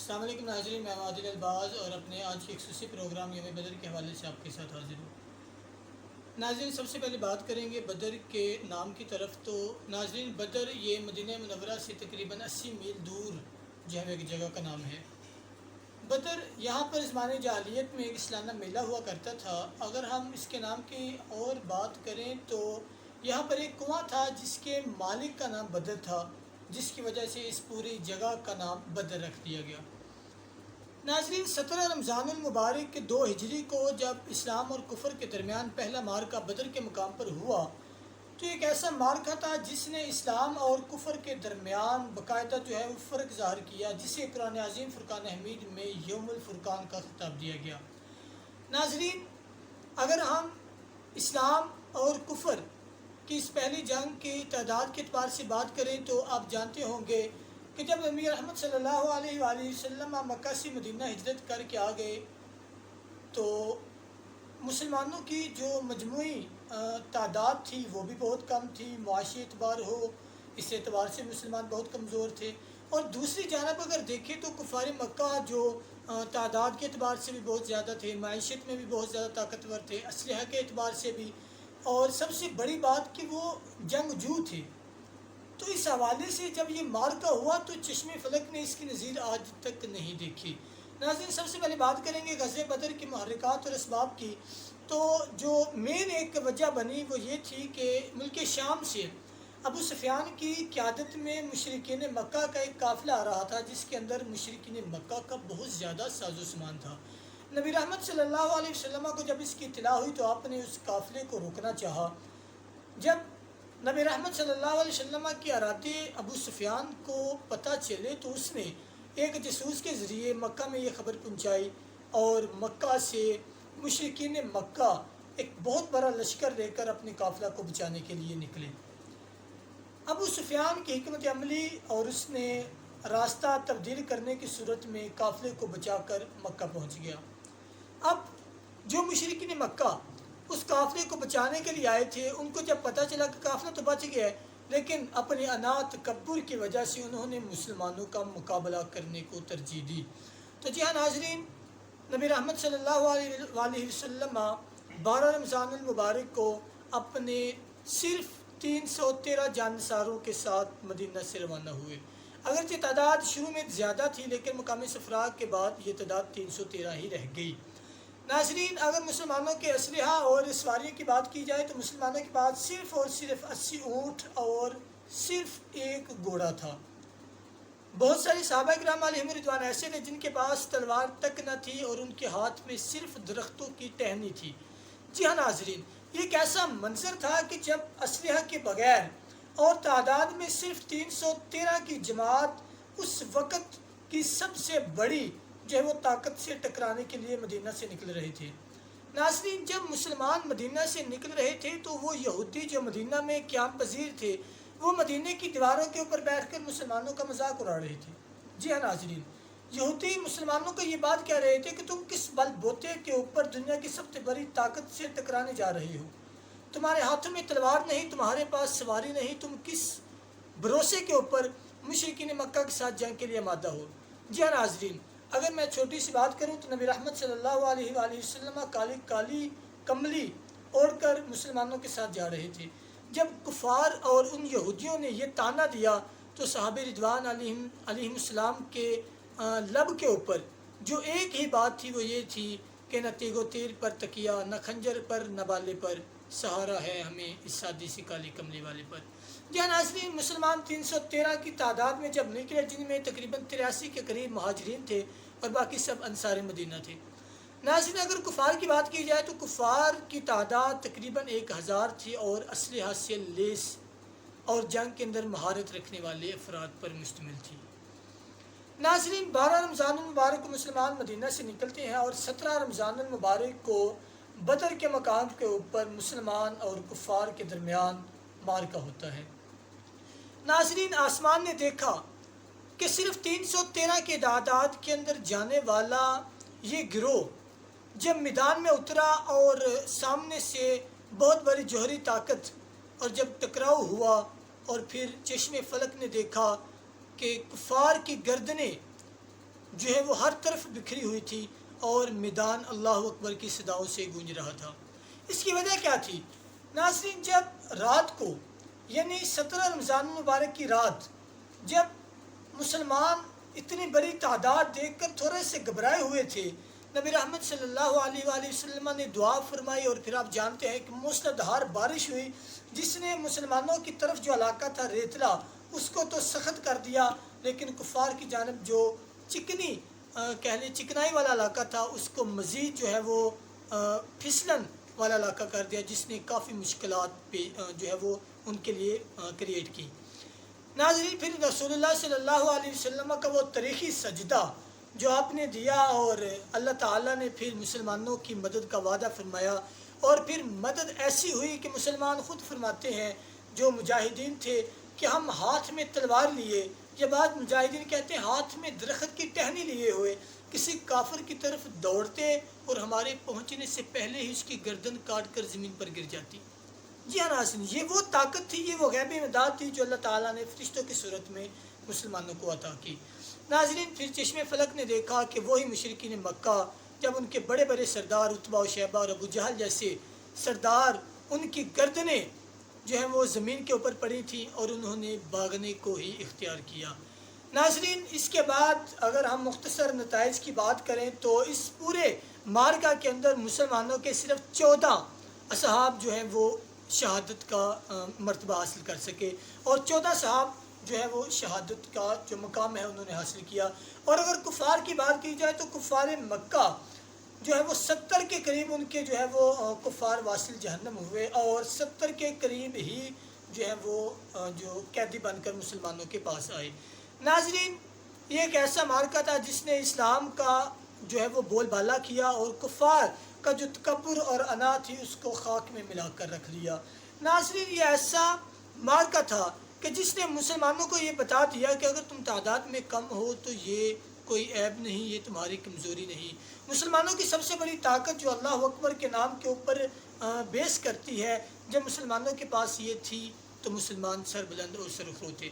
السلام علیکم ناظرین، میں عادل الباز اور اپنے آج کے خصوصی پروگرام یوم بدر کے حوالے سے آپ کے ساتھ حاضر ہوں۔ ناظرین، سب سے پہلے بات کریں گے بدر کے نام کی طرف۔ تو ناظرین، بدر یہ مدینہ منورہ سے تقریباً 80 میل دور جو ہے ایک جگہ کا نام ہے۔ بدر یہاں پر زمانے جاہلیت میں ایک سالانہ میلہ ہوا کرتا تھا۔ اگر ہم اس کے نام کی اور بات کریں تو یہاں پر ایک کنواں تھا جس کے مالک کا نام بدر تھا، جس کی وجہ سے اس پوری جگہ کا نام بدر رکھ دیا گیا۔ ناظرین، 17 رمضان المبارک کے 2 ہجری کو جب اسلام اور کفر کے درمیان پہلا معرکہ بدر کے مقام پر ہوا تو ایک ایسا معرکہ تھا جس نے اسلام اور کفر کے درمیان باقاعدہ جو ہے وہ فرق ظاہر کیا، جسے قرآن عظیم فرقان حمید میں یوم الفرقان کا خطاب دیا گیا۔ ناظرین، اگر ہم اسلام اور کفر کی اس پہلی جنگ کی تعداد کے اعتبار سے بات کریں تو آپ جانتے ہوں گے کہ جب نبی رحمت صلی اللہ علیہ وآلہ وسلم مکہ سے مدینہ ہجرت کر کے آ گئے تو مسلمانوں کی جو مجموعی تعداد تھی وہ بھی بہت کم تھی، معاشی اعتبار ہو اس اعتبار سے مسلمان بہت کمزور تھے، اور دوسری جانب اگر دیکھیں تو کفار مکہ جو تعداد کے اعتبار سے بھی بہت زیادہ تھے، معیشت میں بھی بہت زیادہ طاقتور تھے، اسلحہ کے اعتبار سے بھی، اور سب سے بڑی بات کہ وہ جنگجو تھے۔ تو اس حوالے سے جب یہ معرکہ ہوا تو چشم فلک نے اس کی نظیر آج تک نہیں دیکھی۔ ناظرین، سب سے پہلے بات کریں گے غزوہ بدر کی محرکات اور اسباب کی۔ تو جو مین ایک وجہ بنی وہ یہ تھی کہ ملک شام سے ابو سفیان کی قیادت میں مشرکین مکہ کا ایک قافلہ آ رہا تھا، جس کے اندر مشرکین مکہ کا بہت زیادہ ساز و سامان تھا۔ نبی رحمت صلی اللہ علیہ وسلم کو جب اس کی اطلاع ہوئی تو آپ نے اس قافلے کو روکنا چاہا۔ جب نبی رحمت صلی اللہ علیہ وسلم کے ارادے ابو سفیان کو پتہ چلے تو اس نے ایک جاسوس کے ذریعے مکہ میں یہ خبر پہنچائی، اور مکہ سے مشرکین مکہ ایک بہت بڑا لشکر لے کر اپنے قافلہ کو بچانے کے لیے نکلے۔ ابو سفیان کی حکمت عملی اور اس نے راستہ تبدیل کرنے کی صورت میں قافلے کو بچا کر مکہ پہنچ گیا۔ اب جو مشرکین مکہ اس قافلے کو بچانے کے لیے آئے تھے، ان کو جب پتہ چلا کہ قافلہ تو بچ گیا ہے، لیکن اپنے تکبر کی وجہ سے انہوں نے مسلمانوں کا مقابلہ کرنے کو ترجیح دی۔ تو جی ہاں ناظرین، نبی رحمت صلی اللہ علیہ وسلم 12 رمضان المبارک کو اپنے صرف 313 جانصاروں کے ساتھ مدینہ سے روانہ ہوئے۔ اگرچہ تعداد شروع میں زیادہ تھی لیکن مقامی سفراء کے بعد یہ تعداد 313 ہی رہ گئی۔ ناظرین، اگر مسلمانوں کے اسلحہ اور سواریوں کی بات کی جائے تو مسلمانوں کے پاس صرف اور صرف 80 اونٹ اور صرف ایک گھوڑا تھا۔ بہت سارے صحابہ کرام علیہم رضوان ایسے تھے جن کے پاس تلوار تک نہ تھی اور ان کے ہاتھ میں صرف درختوں کی ٹہنی تھی۔ جی ہاں ناظرین، یہ ایک ایسا منظر تھا کہ جب اسلحہ کے بغیر اور تعداد میں صرف 313 کی جماعت اس وقت کی سب سے بڑی جو ہے وہ طاقت سے ٹکرانے کے لیے مدینہ سے نکل رہے تھے۔ ناظرین، جب مسلمان مدینہ سے نکل رہے تھے تو وہ یہودی جو مدینہ میں قیام پذیر تھے وہ مدینہ کی دیواروں کے اوپر بیٹھ کر مسلمانوں کا مذاق اڑا رہے تھے۔ جی ہاں ناظرین، یہودی مسلمانوں کو یہ بات کہہ رہے تھے کہ تم کس بل بوتے کے اوپر دنیا کی سب سے بڑی طاقت سے ٹکرانے جا رہے ہو؟ تمہارے ہاتھوں میں تلوار نہیں، تمہارے پاس سواری نہیں، تم کس بھروسے کے اوپر مشرکین مکہ کے ساتھ جنگ کے لیے آمادہ ہو؟ جی ہاں ناظرین، اگر میں چھوٹی سی بات کروں تو نبی رحمت صلی اللہ علیہ وآلہ وسلم کالی کملی اوڑھ کر مسلمانوں کے ساتھ جا رہے تھے۔ جب کفار اور ان یہودیوں نے یہ تانا دیا تو صحابہ رضوان علیہ السلام کے لب کے اوپر جو ایک ہی بات تھی وہ یہ تھی کہ نہ تیگ و تیر پر تکیہ، نہ خنجر پر، نہ بالے پر، سہارا ہے ہمیں اس سادی سی کالی کملی والے پر۔ جی ہاں ناظرین، مسلمان 313 کی تعداد میں جب نکلے جن میں تقریباً 83 کے قریب مہاجرین تھے اور باقی سب انصار مدینہ تھے۔ ناظرین، اگر کفار کی بات کی جائے تو کفار کی تعداد تقریباً 1000 تھی اور اسلحہ سے لیس اور جنگ کے اندر مہارت رکھنے والے افراد پر مشتمل تھی۔ ناظرین، 12 رمضان المبارک کو مسلمان مدینہ سے نکلتے ہیں اور 17 رمضان المبارک کو بدر کے مقام کے اوپر مسلمان اور کفار کے درمیان معرکہ ہوتا ہے۔ ناظرین، آسمان نے دیکھا کہ صرف 313 کے تعداد کے اندر جانے والا یہ گروہ جب میدان میں اترا اور سامنے سے بہت بڑی جوہری طاقت اور جب ٹکراؤ ہوا اور پھر چشم فلک نے دیکھا کہ کفار کی گردنیں جو ہے وہ ہر طرف بکھری ہوئی تھی اور میدان اللہ اکبر کی صداؤں سے گونج رہا تھا۔ اس کی وجہ کیا تھی؟ ناظرین، جب رات کو یعنی 17 رمضان المبارک کی رات جب مسلمان اتنی بڑی تعداد دیکھ کر تھوڑے سے گھبرائے ہوئے تھے، نبی رحمت صلی اللہ علیہ وآلہ وسلم نے دعا فرمائی، اور پھر آپ جانتے ہیں کہ موسلادھار بارش ہوئی جس نے مسلمانوں کی طرف جو علاقہ تھا ریتلا اس کو تو سخت کر دیا، لیکن کفار کی جانب جو چکنی کہہ لیں چکنائی والا علاقہ تھا اس کو مزید جو ہے وہ پھسلن والا علاقہ کر دیا، جس نے کافی مشکلات پہ جو ہے وہ ان کے لیے کریٹ کی۔ ناظرین، پھر رسول اللہ صلی اللہ علیہ وسلم کا وہ تاریخی سجدہ جو آپ نے دیا، اور اللہ تعالیٰ نے پھر مسلمانوں کی مدد کا وعدہ فرمایا، اور پھر مدد ایسی ہوئی کہ مسلمان خود فرماتے ہیں جو مجاہدین تھے کہ ہم ہاتھ میں تلوار لیے، یہ بات مجاہدین کہتے ہیں ہاتھ میں درخت کی ٹہنی لیے ہوئے کسی کافر کی طرف دوڑتے اور ہمارے پہنچنے سے پہلے ہی اس کی گردن کاٹ کر زمین پر گر جاتی۔ جی ہاں ناظرین، یہ وہ طاقت تھی، یہ وہ غیبی امداد تھی جو اللہ تعالیٰ نے فرشتوں کی صورت میں مسلمانوں کو عطا کی۔ ناظرین، پھر چشم فلک نے دیکھا کہ وہی مشرکین مکہ جب ان کے بڑے بڑے سردار عتبہ و شیبہ اور ابو جہل جیسے سردار ان کی گردنیں جو ہیں وہ زمین کے اوپر پڑی تھیں اور انہوں نے بھاگنے کو ہی اختیار کیا۔ ناظرین، اس کے بعد اگر ہم مختصر نتائج کی بات کریں تو اس پورے معرکہ کے اندر مسلمانوں کے صرف 14 اصحاب جو ہیں وہ شہادت کا مرتبہ حاصل کر سکے، اور 14 صحاب جو ہے وہ شہادت کا جو مقام ہے انہوں نے حاصل کیا۔ اور اگر کفار کی بات کی جائے تو کفار مکہ جو ہے وہ 70 کے قریب ان کے جو ہے وہ کفار واصل جہنم ہوئے، اور 70 کے قریب ہی جو ہے وہ جو قیدی بن کر مسلمانوں کے پاس آئے۔ ناظرین، یہ ایک ایسا معرکہ تھا جس نے اسلام کا جو ہے وہ بول بالا کیا، اور کفار کا جو تکبر اور انا تھی اس کو خاک میں ملا کر رکھ دیا۔ ناظرین، یہ ایسا معرکہ تھا کہ جس نے مسلمانوں کو یہ بتا دیا کہ اگر تم تعداد میں کم ہو تو یہ کوئی عیب نہیں، یہ تمہاری کمزوری نہیں۔ مسلمانوں کی سب سے بڑی طاقت جو اللہ اکبر کے نام کے اوپر بیس کرتی ہے، جب مسلمانوں کے پاس یہ تھی تو مسلمان سر بلند اور سرخرو تھے۔